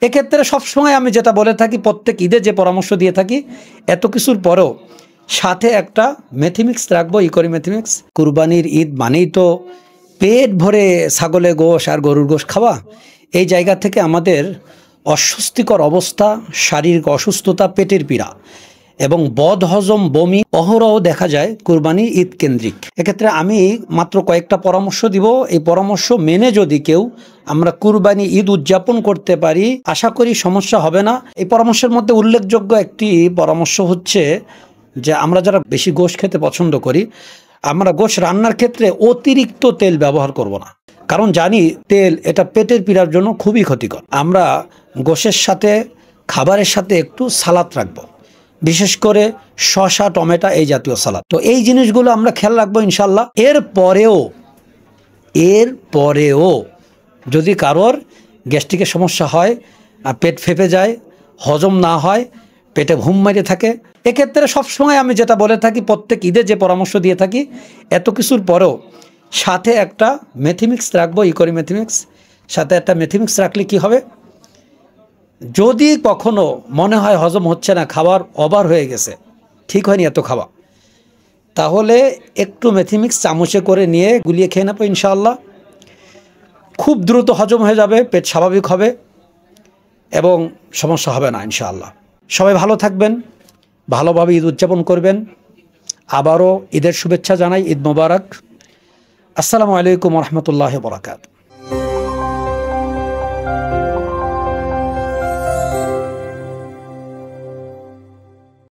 এক্ষেত্রে সবসময় আমি যেটা বলে থাকি, প্রত্যেক ঈদে যে পরামর্শ দিয়ে থাকি, এত কিছুর পরেও সাথে একটা মেথিমিক্স রাখবো, ইকরি মেথিমিক্স। কুরবানির ঈদ মানেই তো পেট ভরে ছাগলের গোশ আর গরুর গোশ খাওয়া। এই জায়গা থেকে আমাদের অস্বস্তিকর অবস্থা, শারীরিক অসুস্থতা, পেটের পীড়া এবং বদহজম, বমি অহরহ দেখা যায় কুরবানি ঈদ কেন্দ্রিক। এক্ষেত্রে আমি মাত্র কয়েকটা পরামর্শ দিব। এই পরামর্শ মেনে যদি কেউ আমরা কুরবানি ঈদ উদযাপন করতে পারি, আশা করি সমস্যা হবে না। এই পরামর্শের মধ্যে উল্লেখযোগ্য একটি পরামর্শ হচ্ছে যে আমরা যারা বেশি গোশ খেতে পছন্দ করি, আমরা গোশ রান্নার ক্ষেত্রে অতিরিক্ত তেল ব্যবহার করব না, কারণ জানি তেল এটা পেটের পীড়ার জন্য খুবই ক্ষতিকর। আমরা গোশের সাথে, খাবারের সাথে একটু সালাদ রাখবো, বিশেষ করে শসা, টমেটো, এই জাতীয় সালাদ। তো এই জিনিসগুলো আমরা খেয়াল রাখবো ইনশাল্লাহ। এরপরেও যদি কারোর গ্যাস্ট্রিকের সমস্যা হয়, পেট ফেঁপে যায়, হজম না হয়, পেটে ঘুম মেরে থাকে, এক্ষেত্রে সবসময় আমি যেটা বলে থাকি, প্রত্যেক ঈদে যে পরামর্শ দিয়ে থাকি, এত কিছুর পরেও সাথে একটা মেথিমিক্স রাখবো, ইকরি মেথিমিক্স। সাথে একটা মেথিমিক্স রাখলে কি হবে, যদি কখনো মনে হয় হজম হচ্ছে না, খাবার ওভার হয়ে গেছে, ঠিক হয়নি এত খাওয়া, তাহলে একটু মেথিমিক্স চামচে করে নিয়ে গুলিয়ে খেয়ে নেবো ইনশাআল্লাহ। খুব দ্রুত হজম হয়ে যাবে, পেট স্বাভাবিক হবে এবং সমস্যা হবে না ইনশাআল্লাহ। সবাই ভালো থাকবেন, ভালোভাবে ঈদ উদযাপন করবেন। আবারও ঈদের শুভেচ্ছা জানাই। ঈদ মোবারক। আসসালামু আলাইকুম ওয়া রাহমাতুল্লাহি ওয়া বারাকাতুহু।